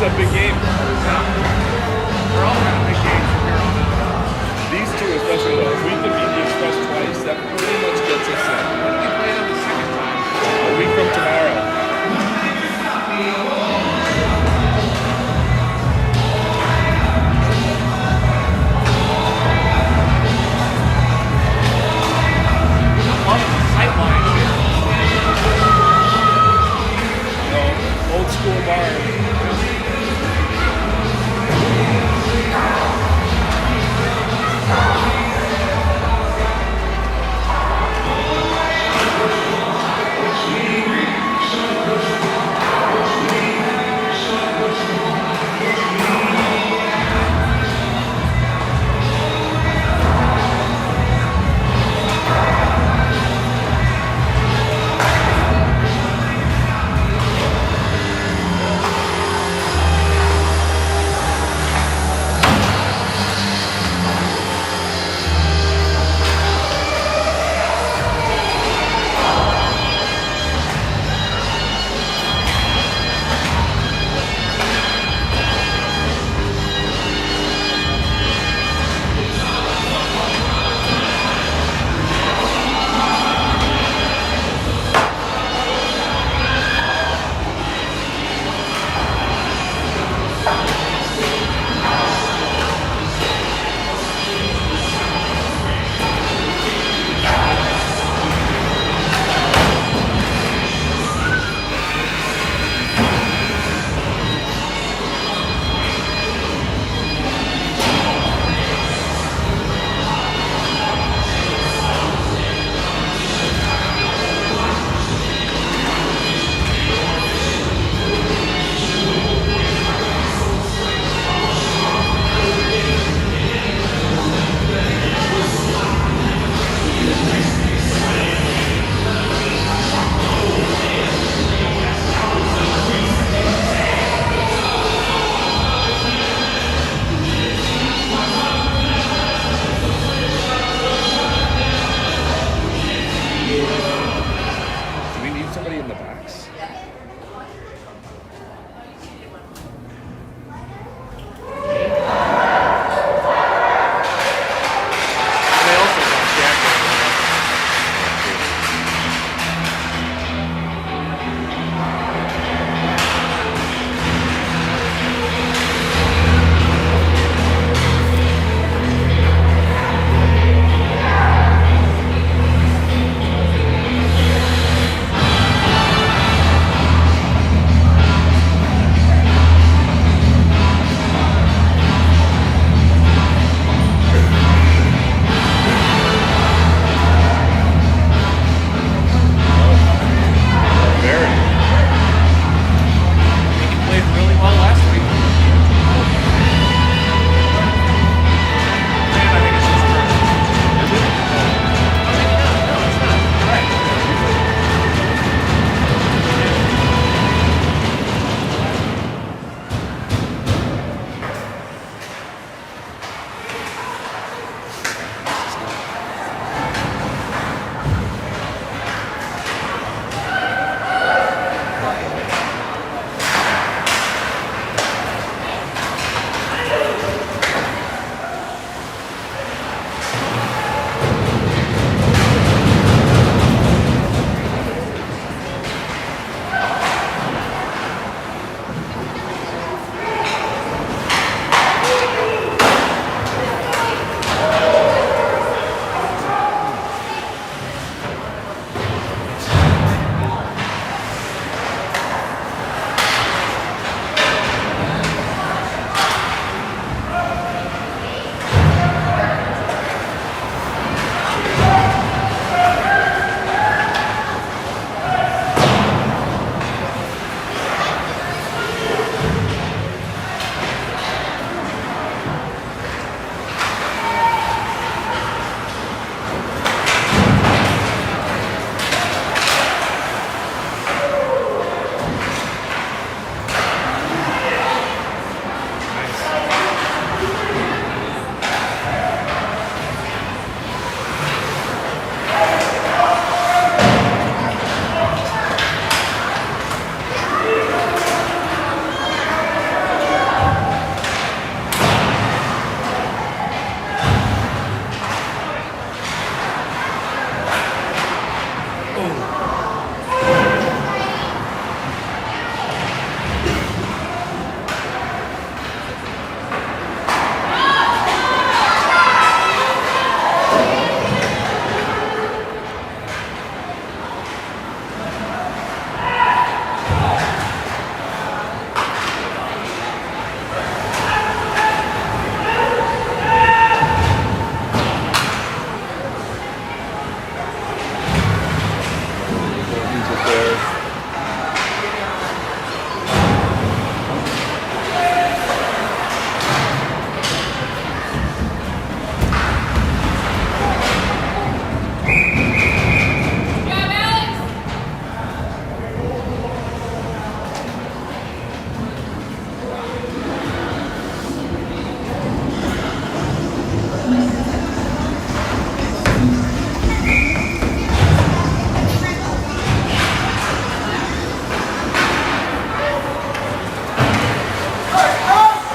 a big game. We're all having big games from here on out. These two especially though. If we can beat the Express twice, that pretty much gets us in. When do we play them the second time? A week from tomorrow. I love the sightline here. Old school bar.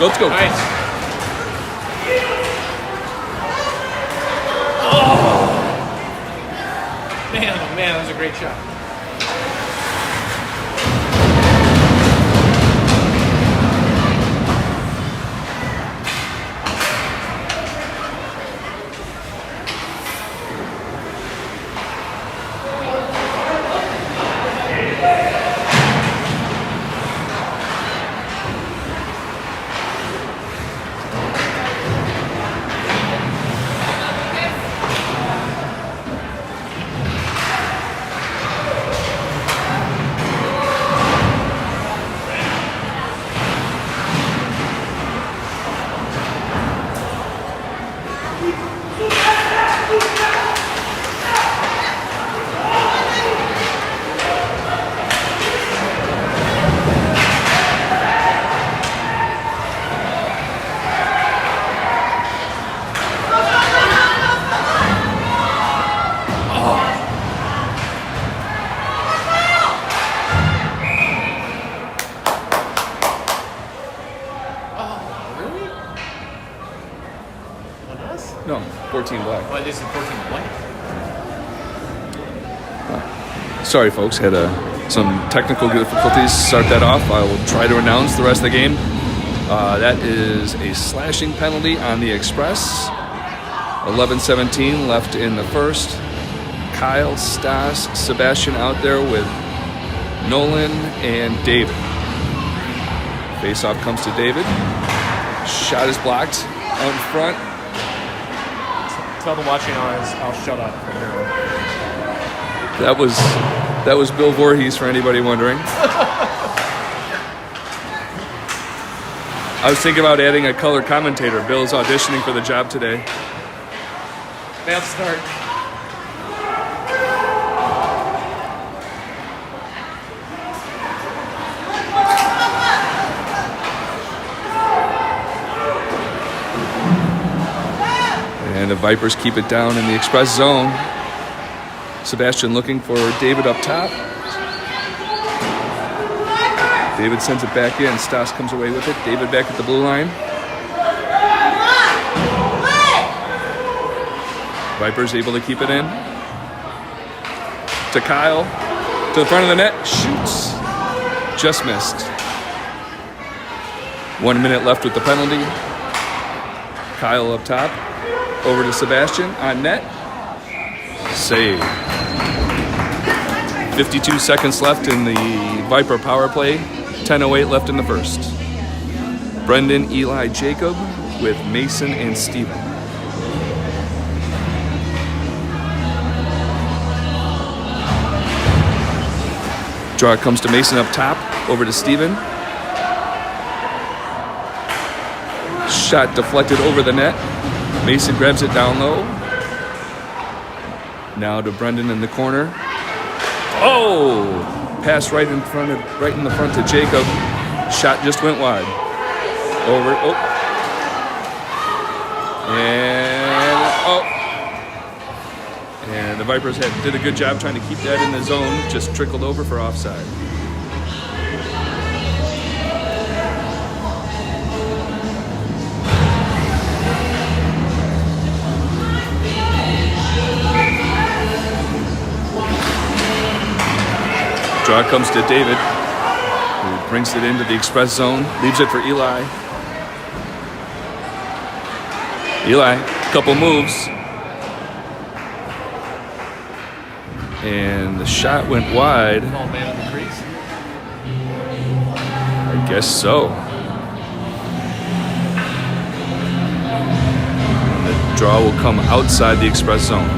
Let's go. Nice. Oh man, that was a great shot. No, 14 black. Well, this is 14 blank. Sorry, folks. Had some technical difficulties. Start that off. I will try to announce the rest of the game. That is a slashing penalty on the Express. 11:17 left in the first. Kyle, Stas, Sebastian out there with Nolan and David. Face-off comes to David. Shot is blocked out in front. Tell the watching eyes I'll shut up from here on. That was Bill Voorhees, for anybody wondering. I was thinking about adding a color commentator. Bill's auditioning for the job today. Bad start. And the Vipers keep it down in the Express zone. Sebastian looking for David up top. David sends it back in. Stas comes away with it. David back at the blue line. Vipers able to keep it in. To Kyle. To the front of the net. Shoots. Just missed. 1 minute left with the penalty. Kyle up top. Over to Sebastian on net. Save. 52 seconds left in the Viper power play. 10:08 left in the first. Brendan, Eli, Jacob with Mason and Steven. Draw comes to Mason up top. Over to Steven. Shot deflected over the net. Mason grabs it down low. Now to Brendan in the corner. Oh! Pass right in the front to Jacob. Shot just went wide. Over. Oh. And the Vipers did a good job trying to keep that in the zone. Just trickled over for offside. Draw comes to David, who brings it into the Express zone, leaves it for Eli. Eli, couple moves. And the shot went wide. Small man in the crease. I guess so. The draw will come outside the Express zone.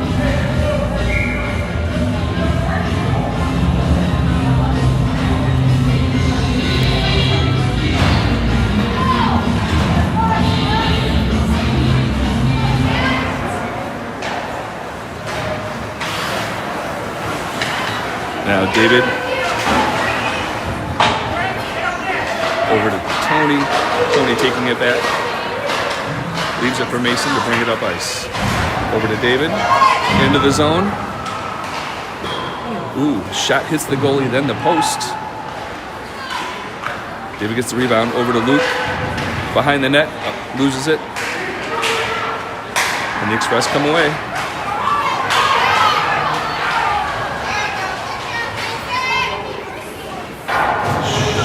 Now David over to Tony. Tony taking it back. Leaves it for Mason to bring it up ice. Over to David. Into the zone. Ooh, shot hits the goalie, then the post. David gets the rebound. Over to Luke. behind the net, loses it. And the Express come away.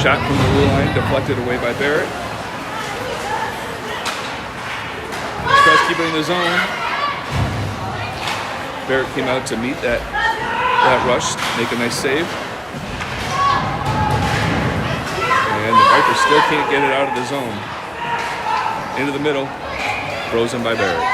Shot from the blue line, deflected away by Barrett. Express keep it in the zone. Barrett came out to meet that rush, make a nice save. And the Vipers still can't get it out of the zone. Into the middle, frozen by Barrett.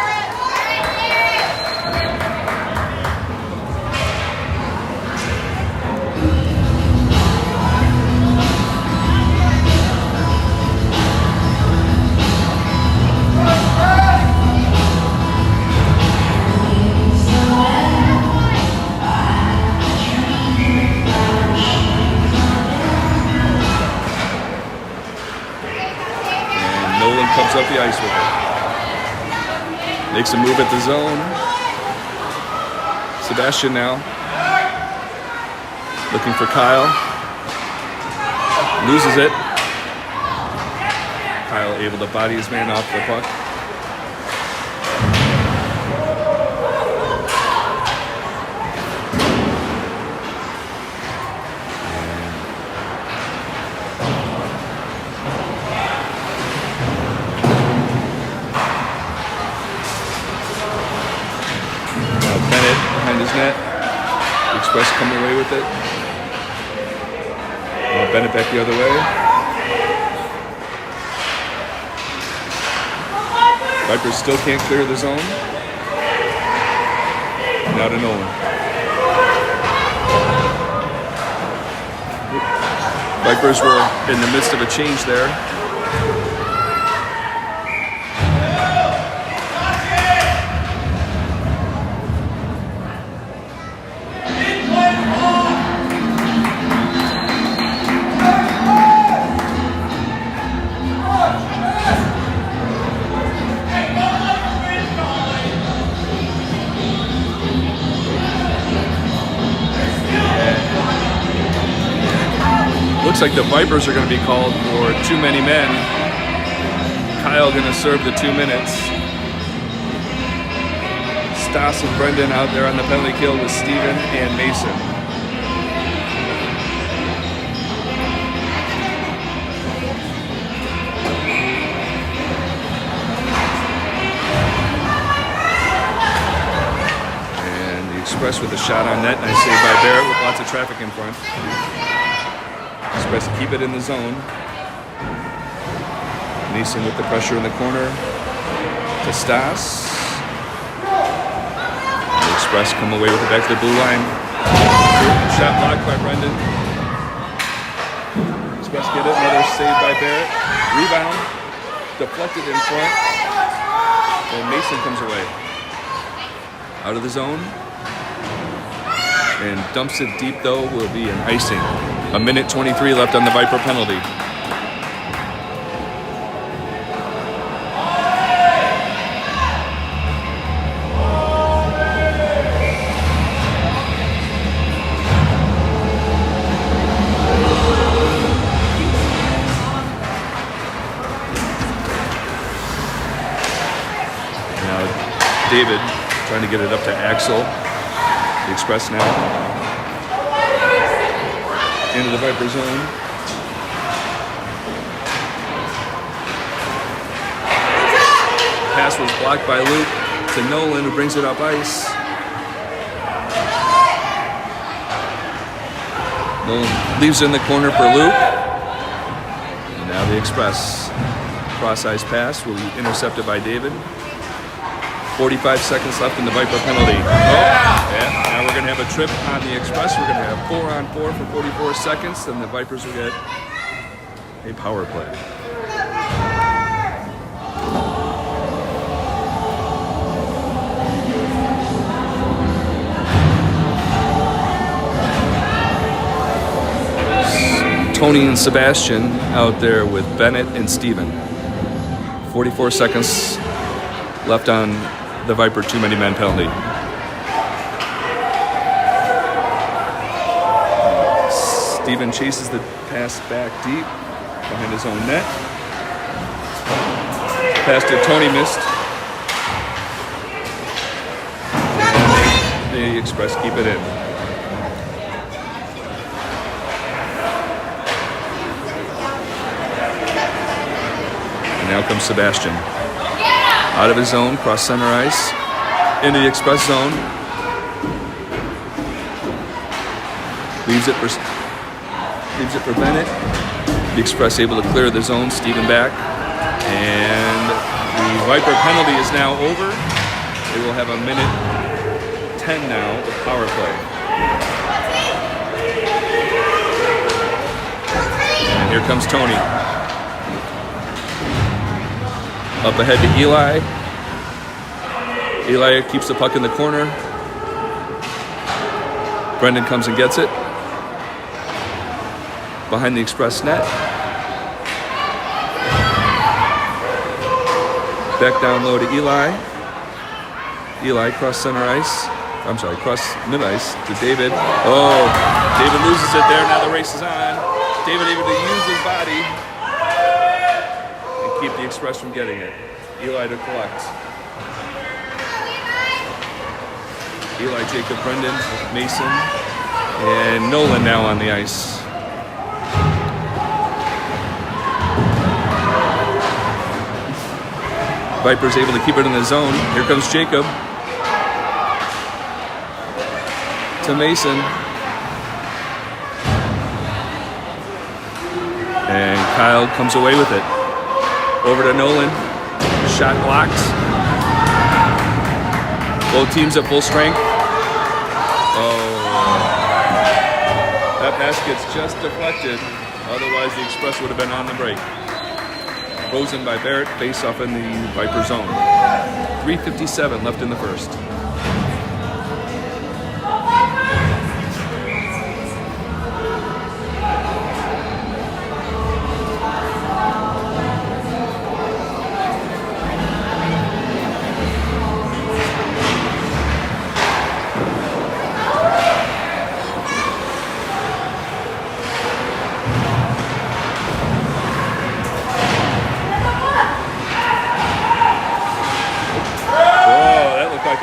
Comes up the ice with it. Makes a move at the zone. Sebastian now. Looking for Kyle. Loses it. Kyle able to body his man off the puck. Net. The Express come away with it. Bennett back the other way. Vipers still can't clear the zone. Now to Nolan. Vipers were in the midst of a change there. Looks like the Vipers are going to be called for too many men. Kyle going to serve the 2 minutes. Stas and Brendan out there on the penalty kill with Steven and Mason. And the Express with a shot on net. Nice save by Barrett with lots of traffic in front. Express keep it in the zone. Neeson with the pressure in the corner to Stas. The Express come away with it back to the blue line. Shot blocked by Brendan. Express get it, another save by Barrett. Rebound, deflected in front. And Mason comes away. Out of the zone. And dumps it deep though, will be an icing. 1:23 left on the Viper penalty. Now David trying to get it up to Axel. The Express now. Into the Viper zone. Pass was blocked by Luke to Nolan, who brings it up ice. Nolan leaves it in the corner for Luke. And now the Express cross-ice pass will be intercepted by David. 45 seconds left in the Viper penalty. Yeah. Now we're going to have a trip on the Express. We're going to have 4-on-4 for 44 seconds, and the Vipers will get a power play. Tony and Sebastian out there with Bennett and Steven. 44 seconds left on the Viper too many men penalty. Steven chases the pass back deep behind his own net. pass to Tony missed. And the Express keep it in. And now comes Sebastian. Out of his zone, cross center ice. Into the Express zone. Leaves it for Bennett. The Express able to clear the zone. Steven back. And the Viper penalty is now over. They will have a minute 10 now of power play. And here comes Tony. Up ahead to Eli. Eli keeps the puck in the corner. Brendan comes and gets it. Behind the Express net. Back down low to Eli. Eli cross center ice. I'm sorry, cross mid ice to David. Oh, David loses it there. Now the race is on. David able to use his body and keep the Express from getting it. Eli to collect. Eli, Jacob, Brendan, Mason, and Nolan now on the ice. Vipers able to keep it in the zone. Here comes Jacob. To Mason. And Kyle comes away with it. Over to Nolan. Shot blocked. Both teams at full strength. Oh. That pass gets just deflected. Otherwise, the Express would have been on the break. Frozen by Barrett, face off in the Viper zone. 3:57 left in the first.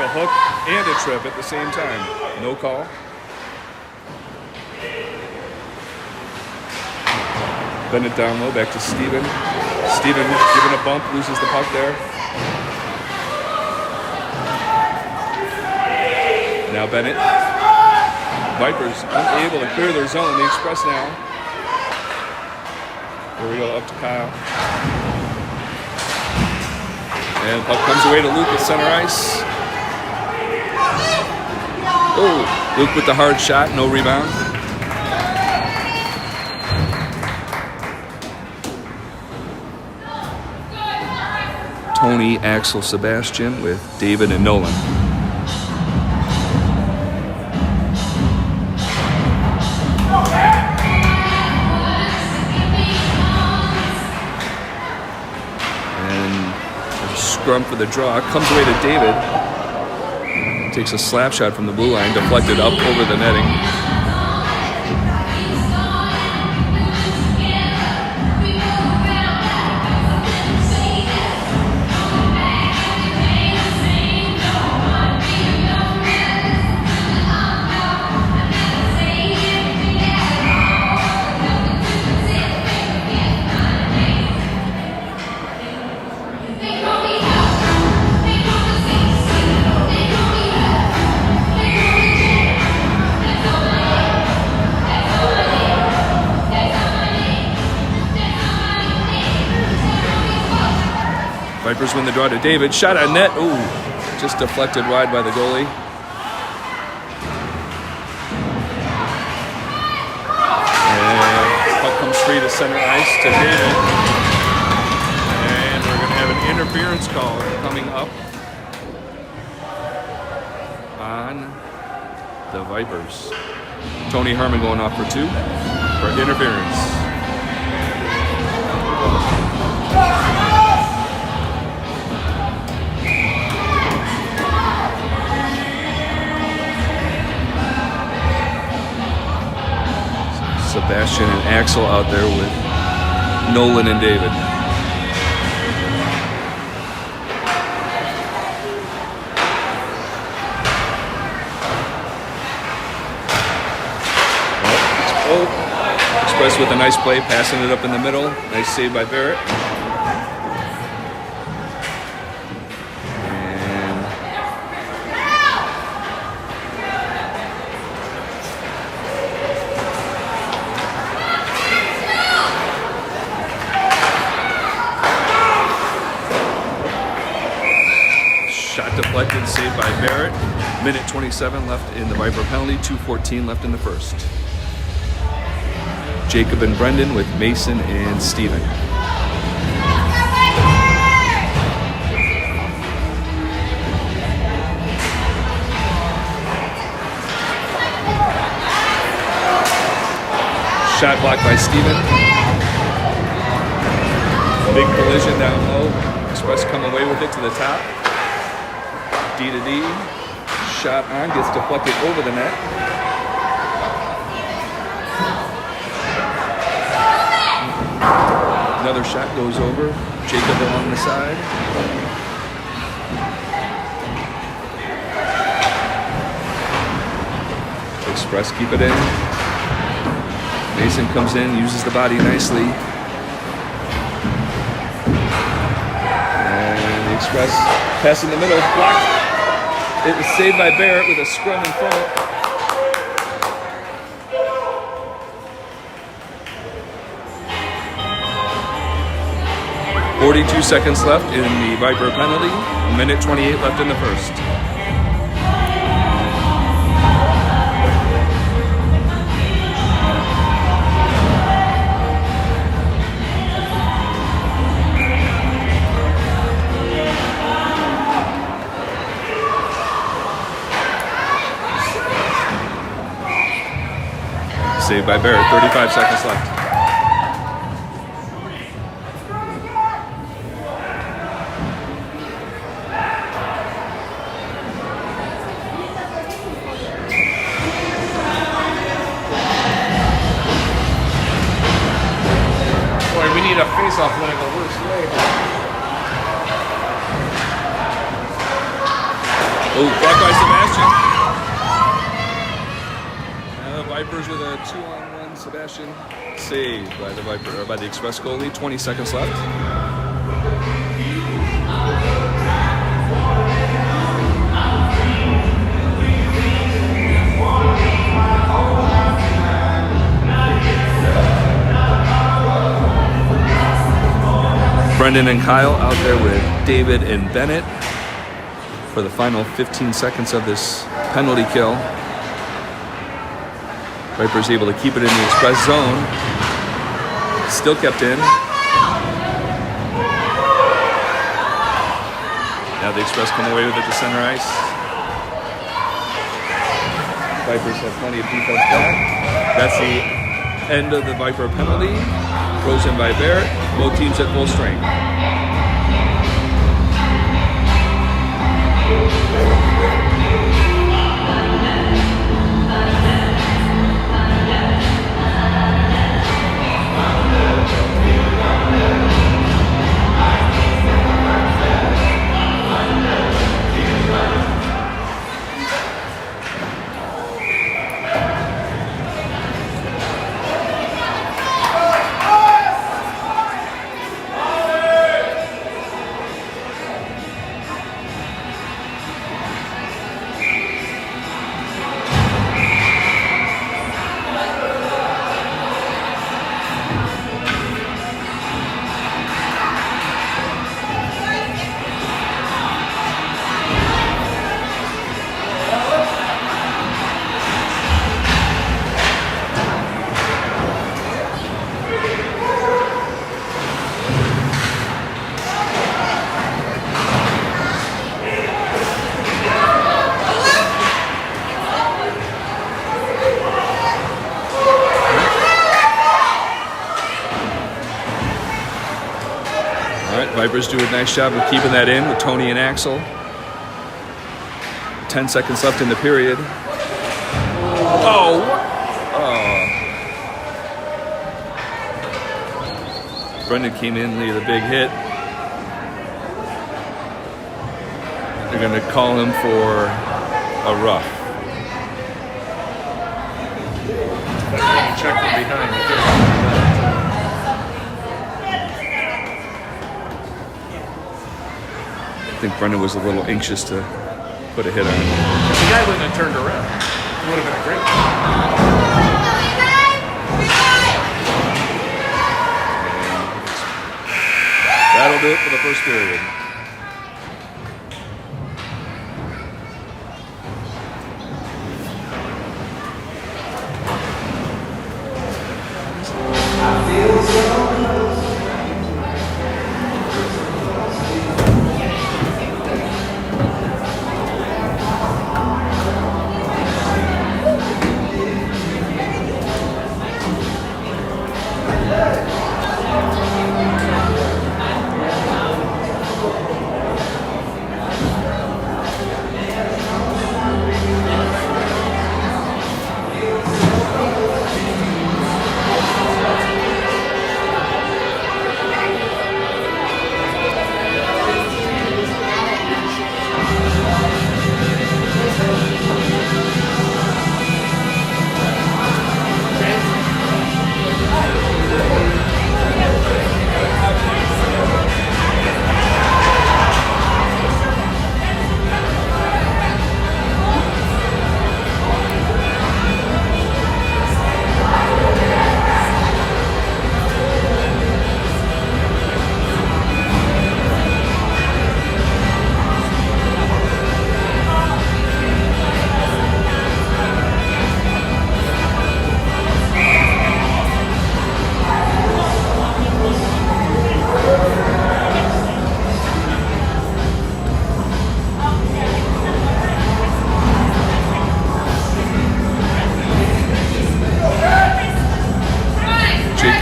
Hook and a trip at the same time. No call. Bennett down low, back to Steven. Steven giving a bump, loses the puck there. Now Bennett. Vipers unable to clear their zone. The Express now. Here we go, up to Kyle. And the puck comes away to Luke at center ice. Oh, Luke with the hard shot, no rebound. Tony, Axel, Sebastian with David and Nolan. And a scrum for the draw, comes away to David. Takes a slap shot from the blue line, deflected up over the netting. Vipers win the draw to David. Shot on net. Ooh, just deflected wide by the goalie. And puck comes free to center ice to David. And we're going to have an interference call coming up on the Vipers. Tony Herman going off for 2 for interference. Sebastian and Axel out there with Nolan and David. Express with a nice play, passing it up in the middle. Nice save by Barrett. And shot deflected, saved by Barrett. Minute 27 left in the Viper penalty, 2:14 left in the first. Jacob and Brendan with Mason and Steven. Shot blocked by Steven. Big collision down low. Express come away with it to the top. D to D. Shot on, gets deflected over the net. Another shot goes over. Jacob along the side. Express keep it in. Mason comes in, uses the body nicely. And the Express pass in the middle, blocked. It was saved by Barrett with a scrum in front. 42 seconds left in the Viper penalty. Minute 28 left in the first. Saved by Barrett, 35 seconds left. Boy, we need a face-off winning the worst way. Oh, blocked by Sebastian. Vipers with a 2-on-1. Sebastian saved by the Viper or by the Express goalie. 20 seconds left. Brendan and Kyle out there with David and Bennett for the final 15 seconds of this penalty kill. Vipers able to keep it in the Express zone. Still kept in. Now the Express come away with it to center ice. Vipers have plenty of defense back. That's the end of the Viper penalty. Frozen by Barrett. Both teams at full strength. Vipers do a nice job of keeping that in with Tony and Axel. 10 seconds left in the period. Oh! Brendan came in, laid a big hit. They're going to call him for a rough. Check from behind. think Brendan was a little anxious to put a hit on. If the guy wouldn't have turned around, it would have been a great one. That'll do it for the first period.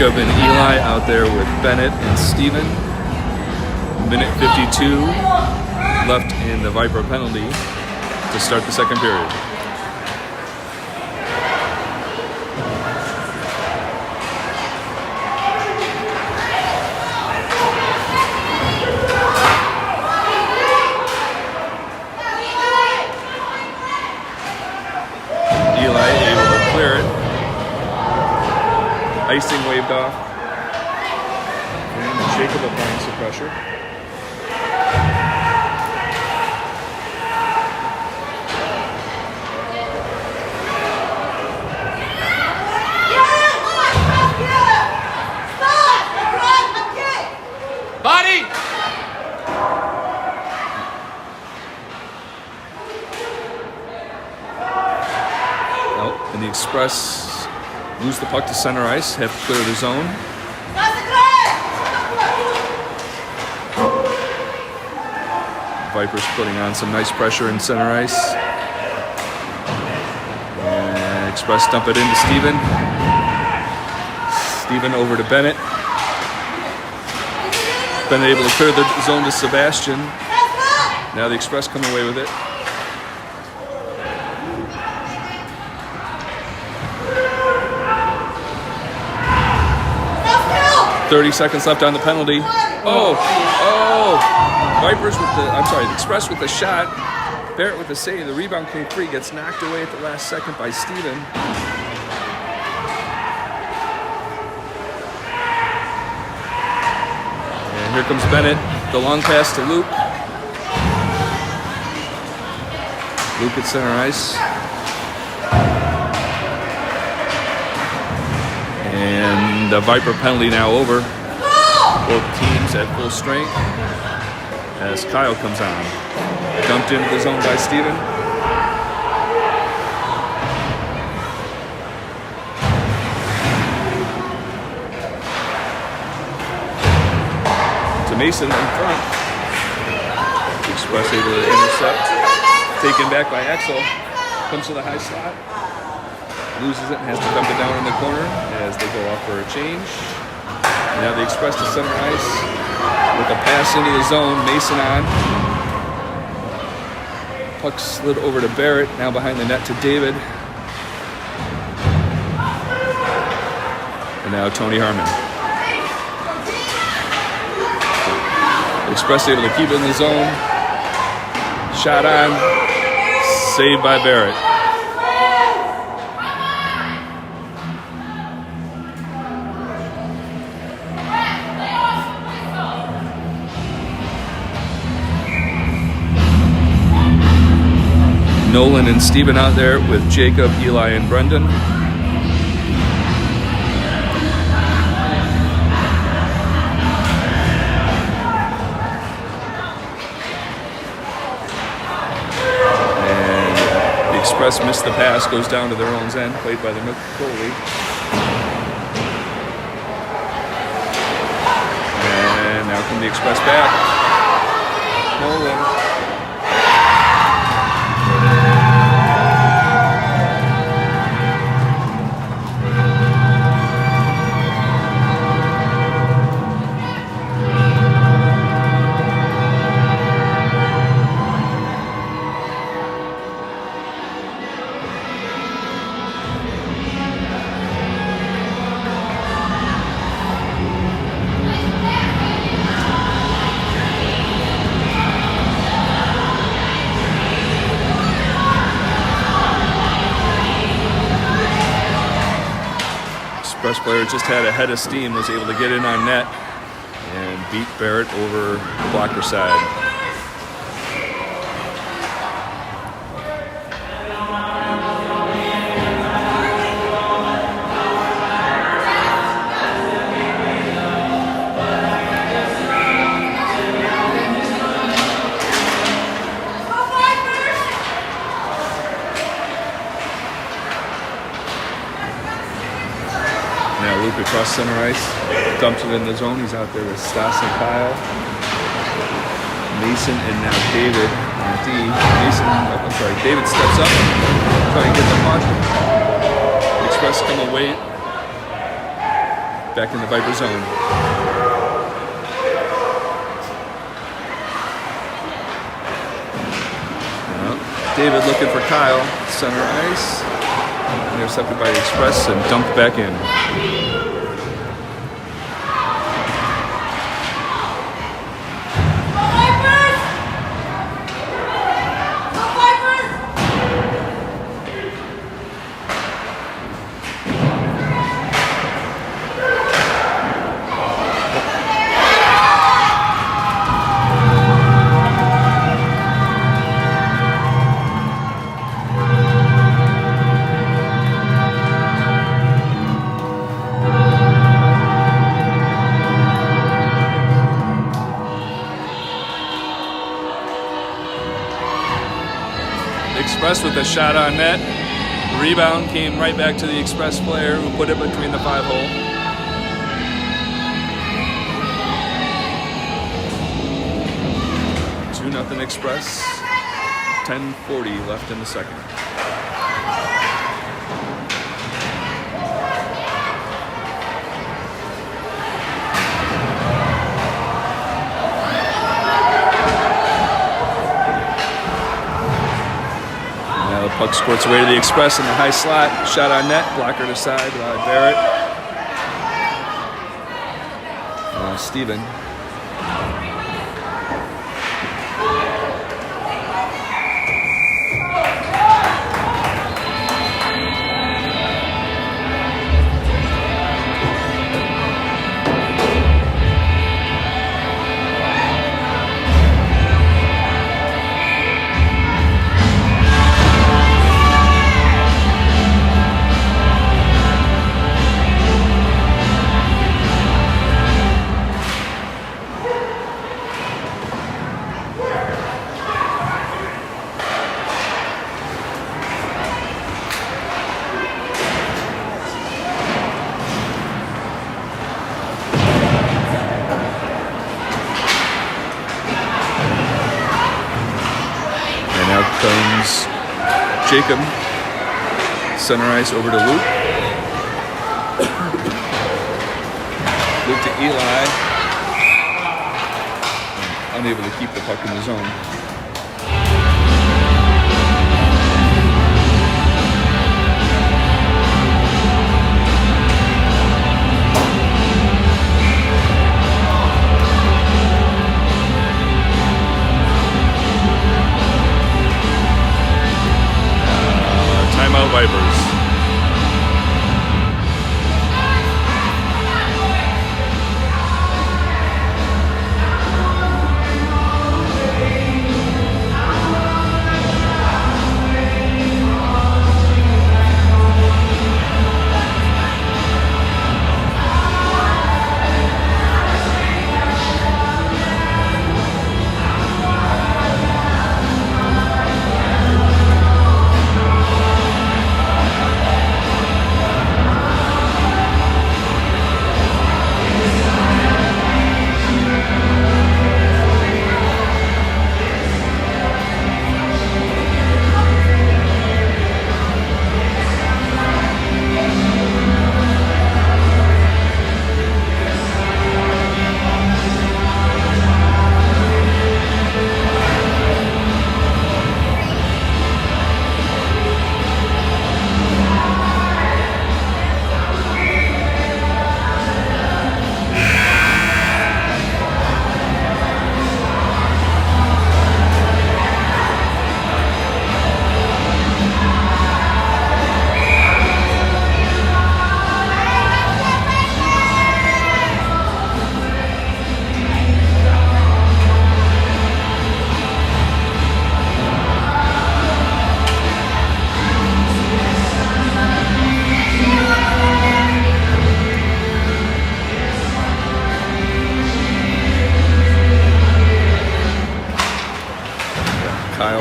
Jacob and Eli out there with Bennett and Steven. Minute 52 left in the Viper penalty to start the second period. Eli able to clear it. Icing waved off. And Jacob applying some pressure. Body! Out, and the Express lose the puck to center ice, have to clear the zone. Vipers putting on some nice pressure in center ice. And Express dump it into Steven. Steven over to Bennett. Bennett able to clear the zone to Sebastian. Now the Express come away with it. 30 seconds left on the penalty. Oh! Vipers with the, the Express with the shot. Barrett with the save. The rebound came free. Gets knocked away at the last second by Steven. And here comes Bennett. The long pass to Luke. Luke at center ice. And the Viper penalty now over. Both teams at full strength as Kyle comes on. Dumped into the zone by Steven. To Mason in front. Express able to intercept. Taken back by Axel. Comes to the high slot. Loses it and has to dump it down in the corner as they go off for a change. Now the Express to center ice with a pass into the zone. Mason on. Puck slid over to Barrett. Now behind the net to David. And now Tony Harmon. The Express able to keep it in the zone. Shot on. Saved by Barrett. Nolan and Steven out there with Jacob, Eli, and Brendan. And the Express missed the pass, goes down to their own end, played by the goalie. And now come the Express back. Nolan. Express player just had a head of steam, was able to get in on net and beat Barrett over the blocker side. Now Luke across center ice, dumps it in the zone. He's out there with Stas and Kyle, Mason, and now David on D. David steps up, trying to get the puck. Express come away, back in the Viper zone. Now, David looking for Kyle, center ice. Intercepted by the Express and dumped back in. Express with a shot on net. Rebound came right back to the Express player who put it between the 5-hole. Two 2-0 Express. 10:40 left in the second. Puck squirts away to the Express in the high slot. Shot on net. Blocker to side by Barrett. Steven. Comes Jacob, center ice over to Luke. Luke to Eli. Unable to keep the puck in the zone. Timeout Vipers.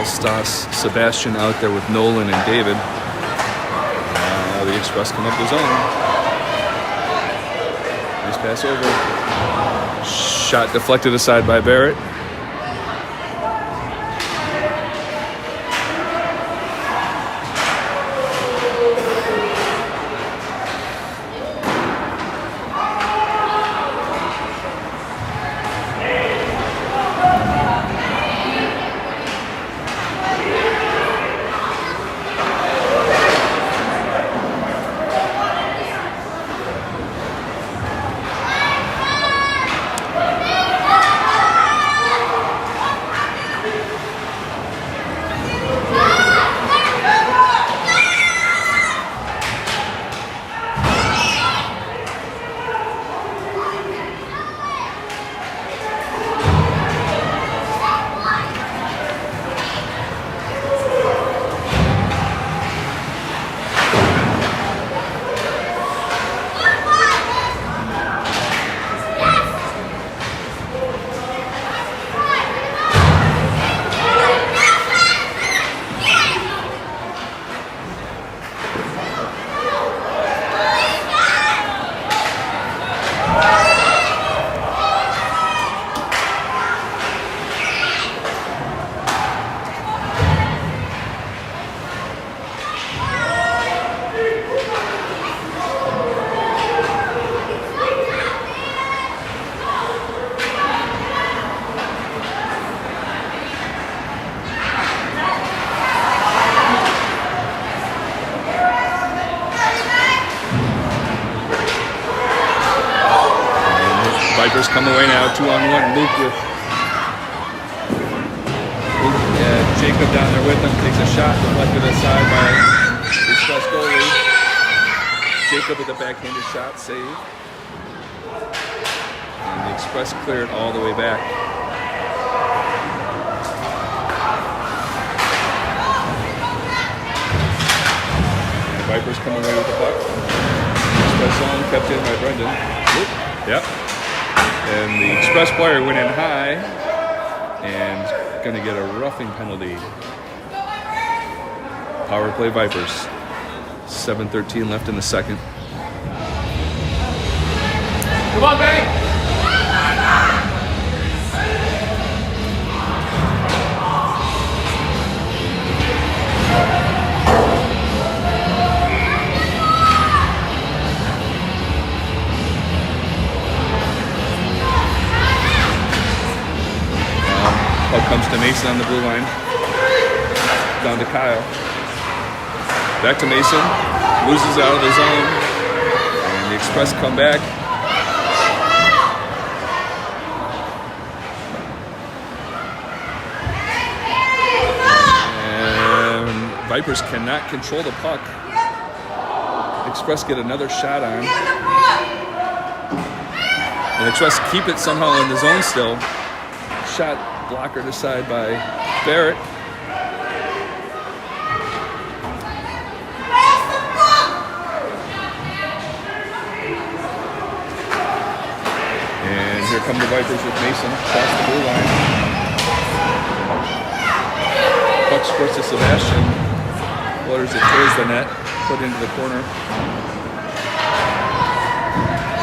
Kyle, Stas, Sebastian out there with Nolan and David. The Express come up the zone. Nice pass over. Shot deflected aside by Barrett. Vipers come away now, 2-on-1. Luke with Jacob down there with him, takes a shot deflected aside by the Express goalie. Jacob with a backhanded shot, save. And the Express cleared all the way back. And the Vipers come away with the puck. Express zone kept in by Brendan. Yep. And the Express player went in high and going to get a roughing penalty. Power play Vipers. 7:13 left in the second. Come on, Benny! Puck comes to Mason on the blue line. Down to Kyle. Back to Mason. Loses out of the zone. And the Express come back. And Vipers cannot control the puck. Express get another shot on. And Express keep it somehow in the zone still. Shot blockered aside by Barrett. And here come the Vipers with Mason across the blue line. Puck squirts to Sebastian. Floaters it towards the net, put into the corner.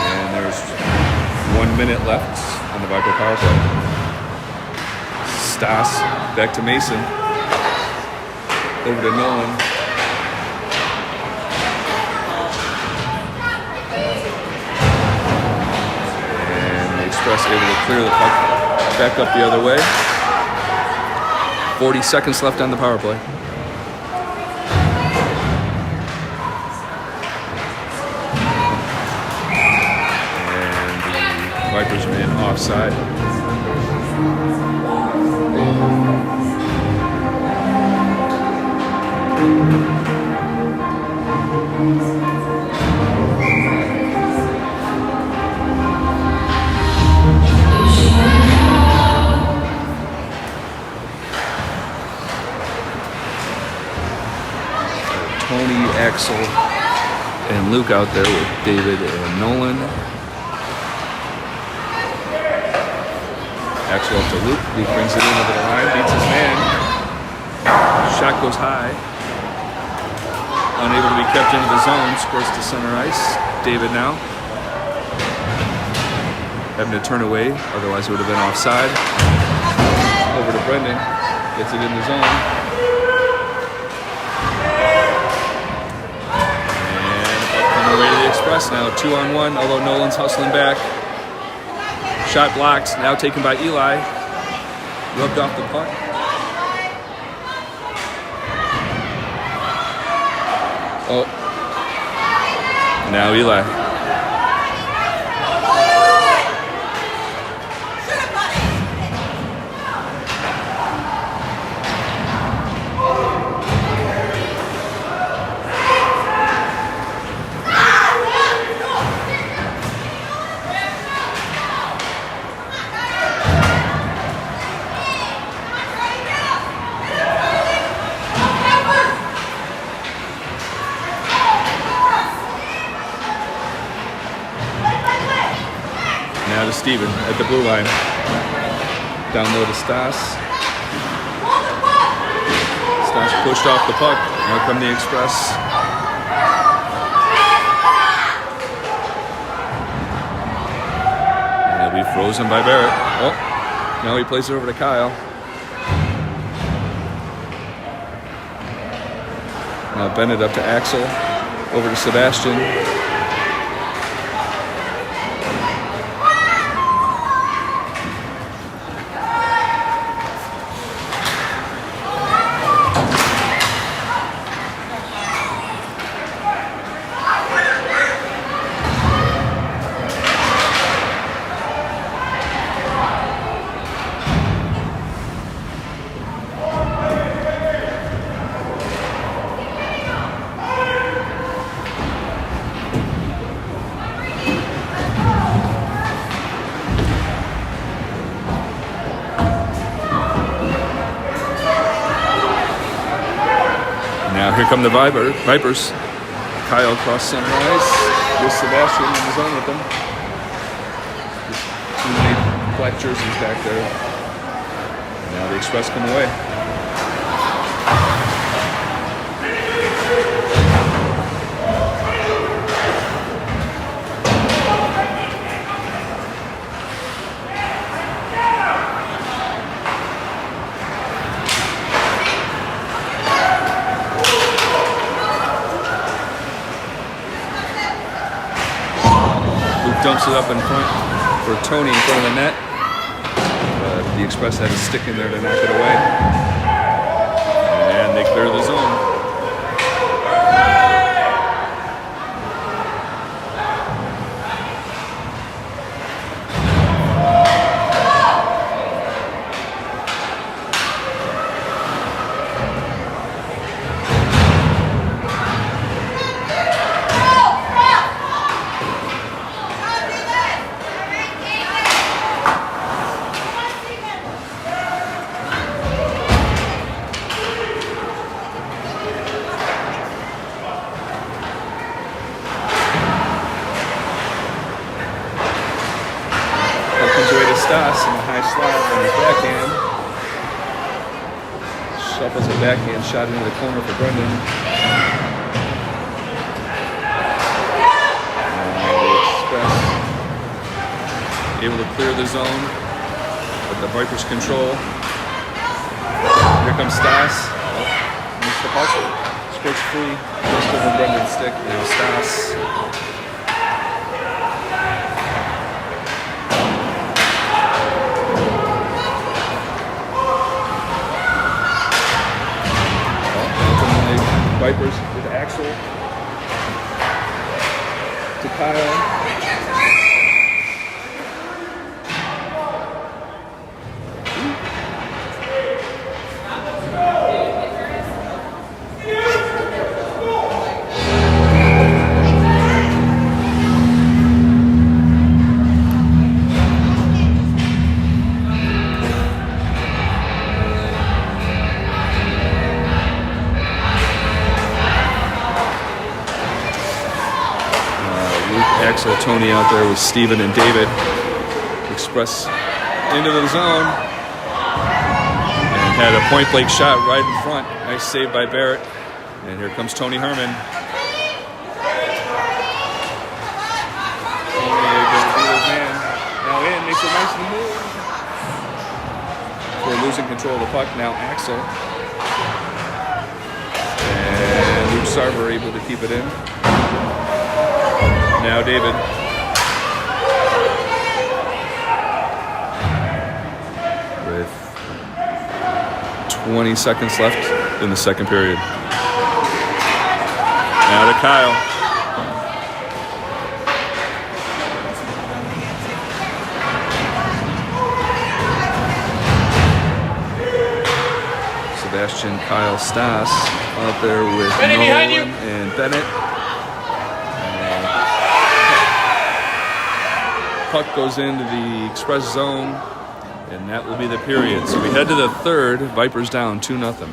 And there's 1 minute left on the Viper power play. Stas, back to Mason, over to Nolan. And the Express able to clear the puck back up the other way. 40 seconds left on the power play. And the Vipers man offside. Tony, Axel, and Luke out there with David and Nolan. Axel up to Luke. Luke brings it in over the line, beats his man. Shot goes high. Unable to be kept into the zone. Squirts to center ice. David now. Having to turn away, otherwise it would have been offside. Over to Brendan. Gets it in the zone. And on the way to the Express now. 2-on-1, although Nolan's hustling back. Shot blocked. Now taken by Eli. Rubbed off the puck. Oh. Now Eli. Now to Steven at the blue line. Down low to Stas. Stas pushed off the puck. Now come the Express. And he'll be frozen by Barrett. Oh, now he plays it over to Kyle. Now Bennett up to Axel. Over to Sebastian. Now here come the Vipers. Kyle across center ice with Sebastian in the zone with them. Too many black jerseys back there. And now the Express come away. Dumps it up in front for Tony in front of the net. The Express had a stick in there to knock it away. And they clear the zone. Stas in the high slot on his backhand. Shuffles a backhand shot into the corner for Brendan. And the Express able to clear the zone, but the Vipers control. Here comes Stas. Oh, missed the puck. Squirts free. Just over Brendan's stick. Now Stas. Vipers with Axel to Kyle. Axel, Tony out there with Steven and David. Express into the zone. And Had a point blank shot right in front. Nice save by Barrett. And here comes Tony Herman. Tony able to beat his man. Now in, makes a nice move. We're losing control of the puck. Now Axel. And Luke Sarver able to keep it in. Now David. With 20 seconds left in the second period. Now to Kyle. Sebastian, Kyle, Stas out there with Nolan and Bennett. Puck goes into the express zone, and that will be the period. So we head to the third. Vipers down 2-0.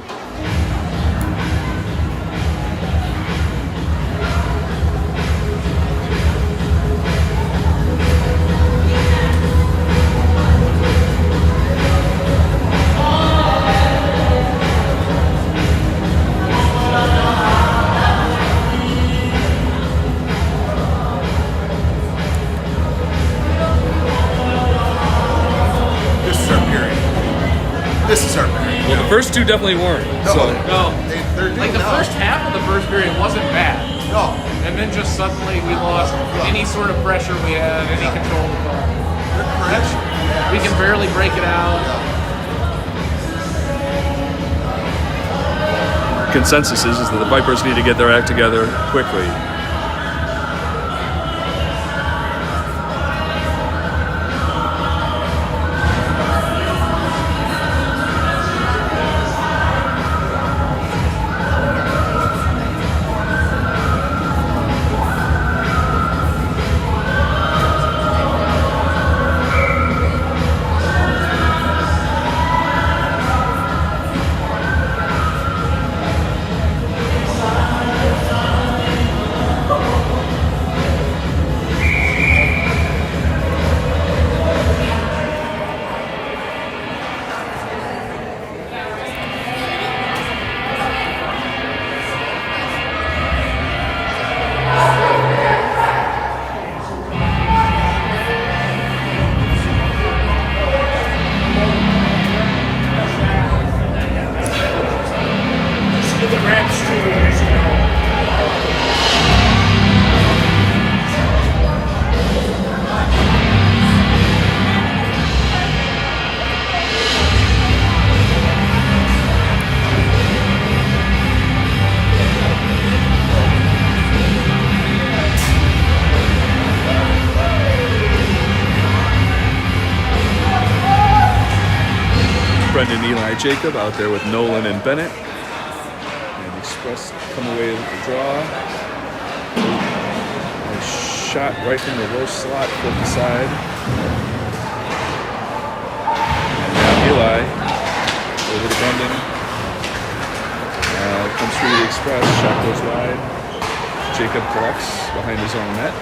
Well, the first two definitely weren't. No, They're like the first half of the first period wasn't bad, No. and then just suddenly we lost any sort of pressure we had, any control of the puck. We can barely break it out. Consensus is that the Vipers need to get their act together quickly. Brendan Eli Jacob out there with Nolan and Bennett. And Express come away with the draw. A shot right from the low slot, flip aside. And now Eli over to Brendan. Now comes through the Express, shot goes wide. Jacob collects behind his own net.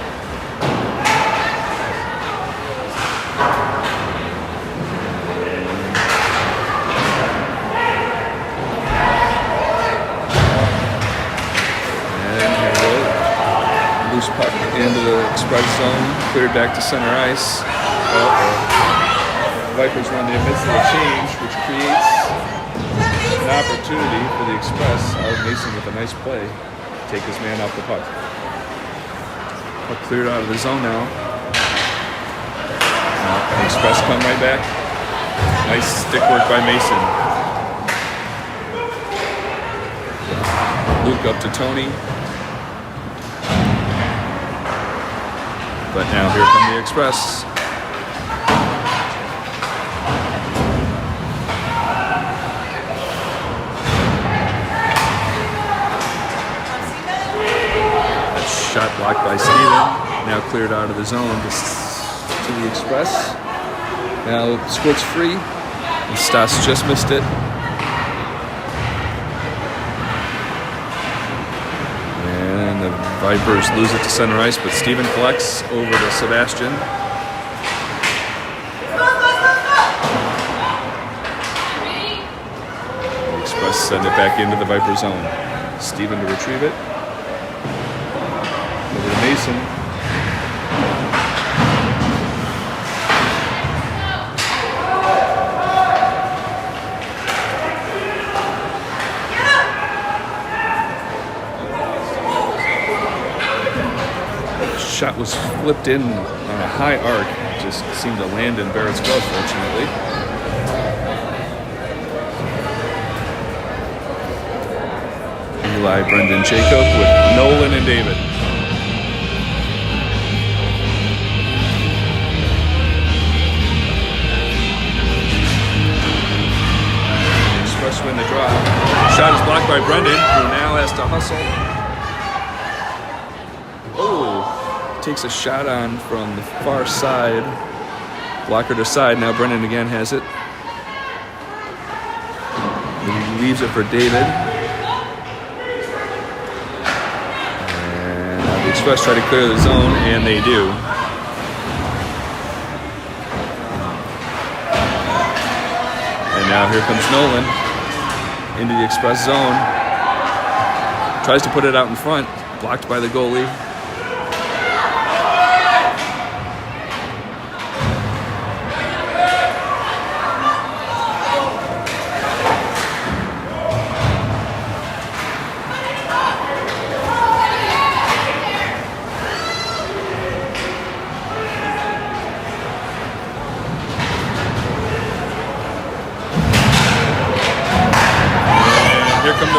Puck into the express zone, cleared back to center ice. Vipers run the midst of the change, which creates an opportunity for the Express. Art Mason with a nice play, take his man off the puck. Puck cleared out of the zone now. The Express come right back. Nice stick work by Mason. Luke up to Tony. But now here come the Express. That shot blocked by Steven. Now cleared out of the zone to the Express. Now squirts free. And Stas just missed it. The Vipers lose it to center ice, but Steven collects over to Sebastian. Express send it back into the Viper zone. Steven to retrieve it. Over to Mason. Shot was flipped in on a high arc. Just seemed to land in Barrett's glove, fortunately. Eli, Brendan, Jacob with Nolan and David. Express win the draw. Shot is blocked by Brendan, who now has to hustle. Takes a shot on from the far side. Blocker to side. Now Brendan again has it. He leaves it for David. And the Express try to clear the zone, and they do. And now here comes Nolan into the Express zone. Tries to put it out in front. Blocked by the goalie.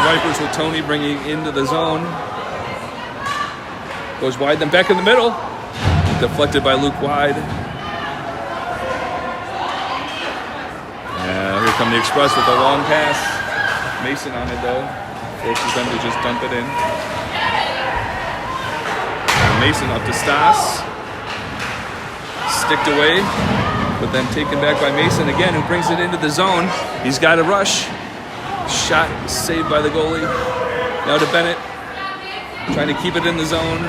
Vipers with Tony bringing into the zone. Goes wide, then back in the middle. Deflected by Luke wide. Now here come the Express with a long pass. Mason on it though. Forces them to just dump it in. And Mason up to Stas. Sticked away, but then taken back by Mason again, who brings it into the zone. He's got a rush. Shot saved by the goalie. Now to Bennett. Trying to keep it in the zone.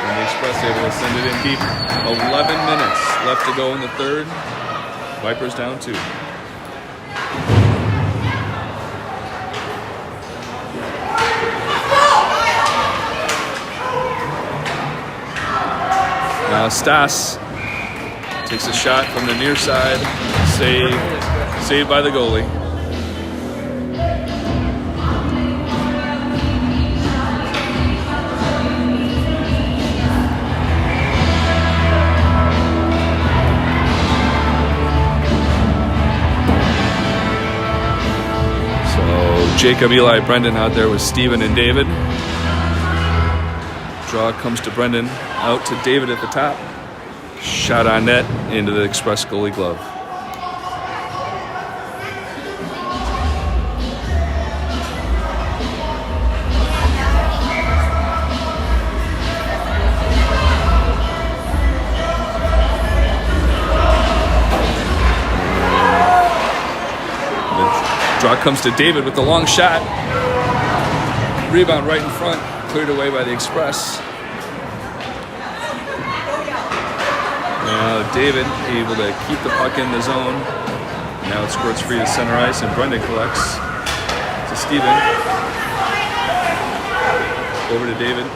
And the Express able to send it in deep. 11 minutes left to go in the third. Vipers down 2. Now Stas takes a shot from the near side. Saved by the goalie. So Jacob, Eli, Brendan out there with Steven and David. Draw comes to Brendan, out to David at the top. Shot on net into the Express goalie glove. The draw comes to David with the long shot. Rebound right in front, cleared away by the Express. Now David able to keep the puck in the zone. Now it squirts free to center ice, and Brendan collects to Steven. Over to David.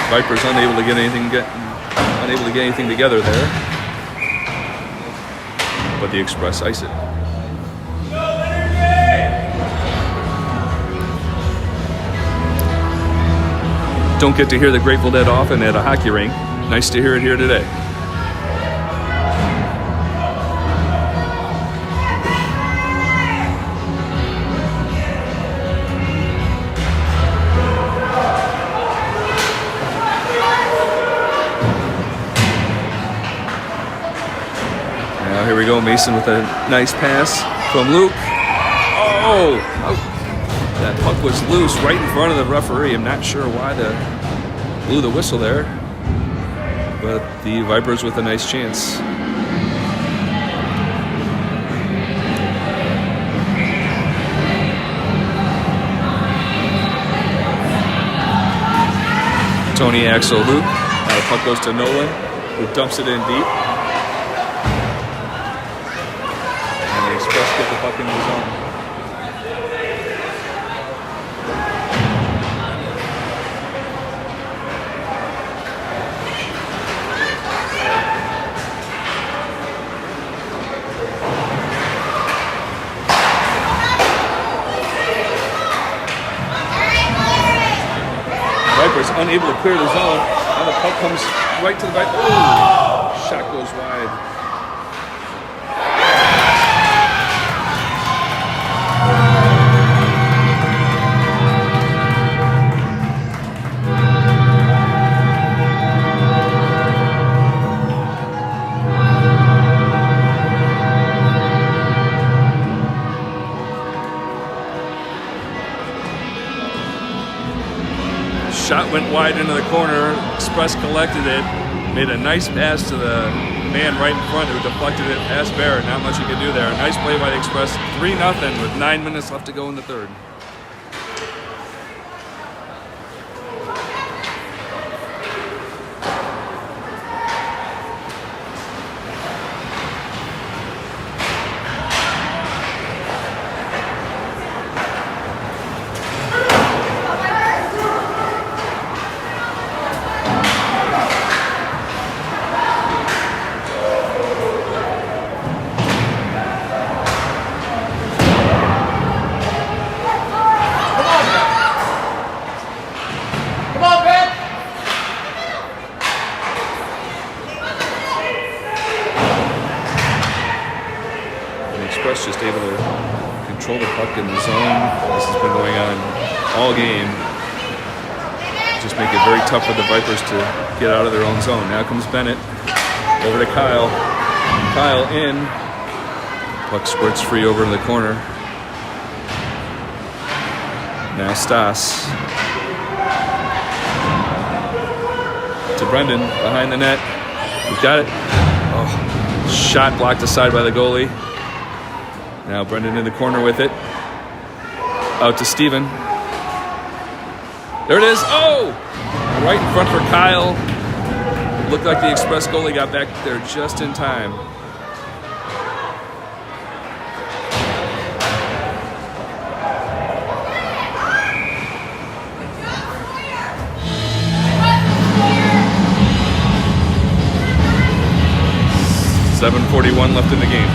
Vipers unable to get anything together there. But the Express ice it. Don't get to hear the Grateful Dead often at a hockey rink. Nice to hear it here today. Now here we go, Mason with a nice pass from Luke. Oh! That puck was loose right in front of the referee. I'm not sure why they blew the whistle there, but the Vipers with a nice chance. Tony Axel Luke. Now the puck goes to Nolan, who dumps it in deep. And the Express get the puck into the zone. Vipers unable to clear the zone. Now the puck comes right to the Vipers. Oh! Shot goes wide. Shot went wide into the corner. Express collected it, made a nice pass to the man right in front who deflected it past Barrett. Not much he could do there. Nice play by the Express. 3-0 with 9 minutes left to go in the third. Express just able to control the puck in the zone. This has been going on all game. Just make it very tough for the Vipers to get out of their own zone. Now comes Bennett over to Kyle. Kyle in. Puck squirts free over to the corner. Now Stas. To Brendan behind the net. He's got it. Oh, shot blocked aside by the goalie. Now Brendan in the corner with it. Out to Steven. There it is. Oh! Right in front for Kyle. Looked like the Express goalie got back there just in time. .741 left in the game.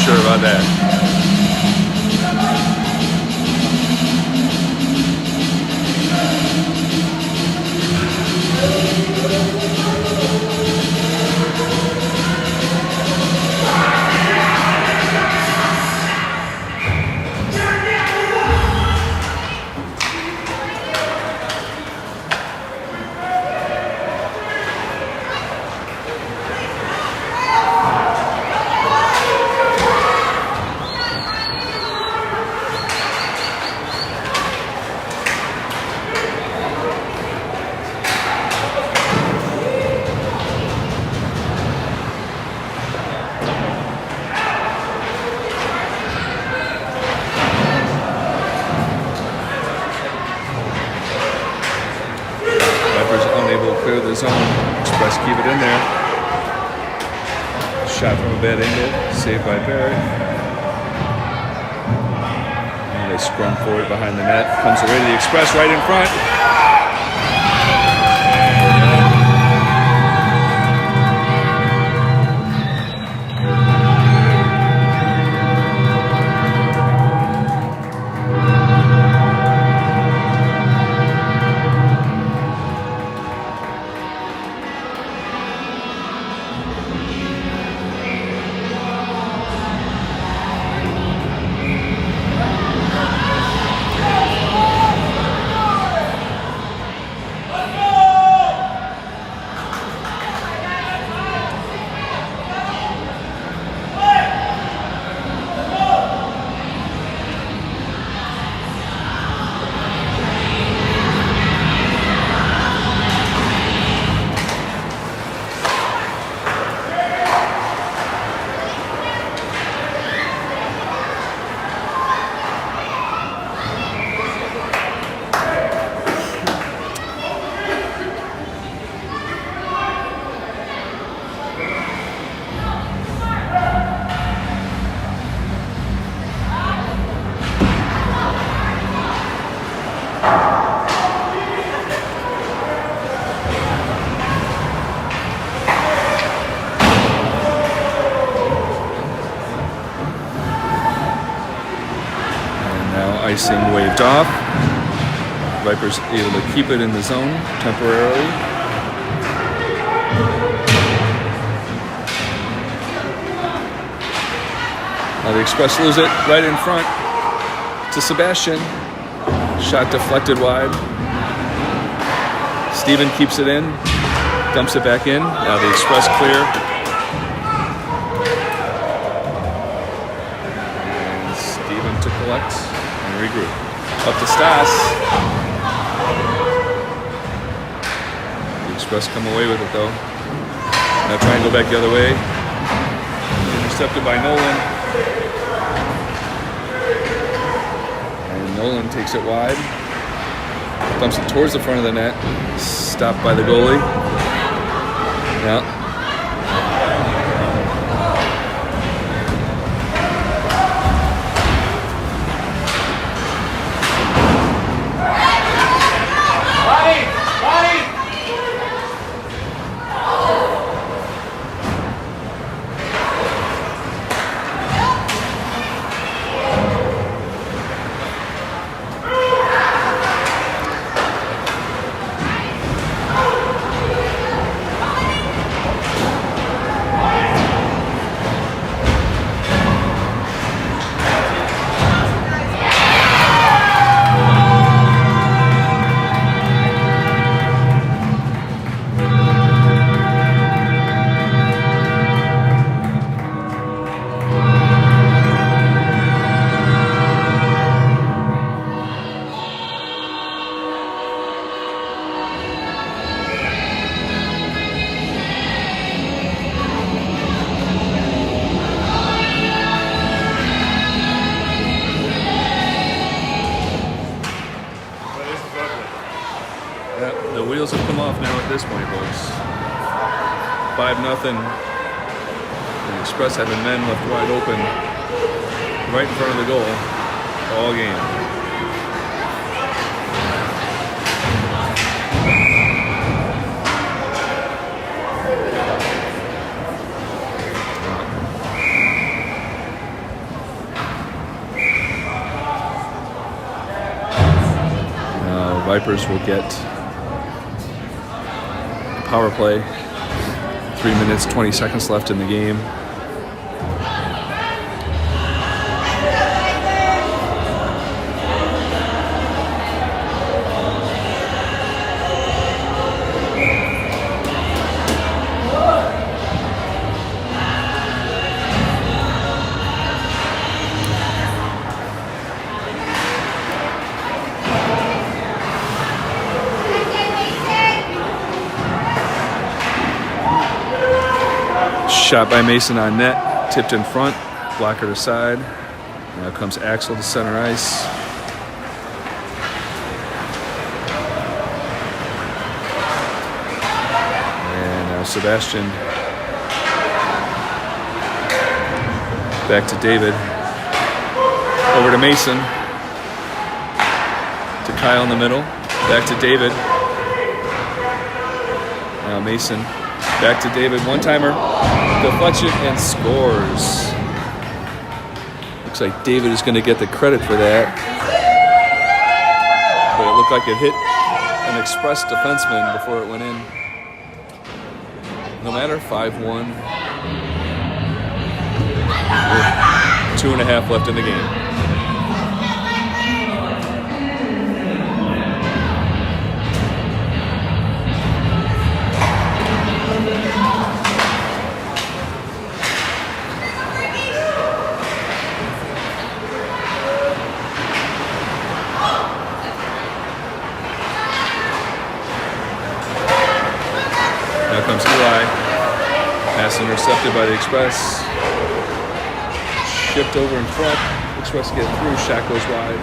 Sure about that. Clear the zone. Express keep it in there. Shot from a bad angle. Saved by Barrett. And they scrum forward behind the net. Comes away to the Express right in front. icing waved off. Vipers able to keep it in the zone temporarily. Now the Express lose it right in front to Sebastian. Shot deflected wide. Steven keeps it in, dumps it back in. Now the Express clear. And Steven to collect and regroup. Up to Stas. The Express come away with it though. Now try and go back the other way. Intercepted by Nolan. And Nolan takes it wide. Dumps it towards the front of the net. Stopped by the goalie. Yeah. The wheels have come off now at this point, folks. 5-0. The Express having men left wide open right in front of the goal all game. Now Vipers will get power play. 3 minutes, 20 seconds left in the game. Shot by Mason on net, tipped in front, blocker to side. Now comes Axel to center ice. And now Sebastian back to David. Over to Mason. To Kyle in the middle. Back to David. Now Mason. Back to David. One-timer. Deflection and scores. Looks like David is going to get the credit for that. But it looked like it hit an Express defenseman before it went in. No matter, 5-1. With 2.5 left in the game. Now comes Eli. Pass intercepted by the Express. Shipped over in front. Express get through. Shot goes wide.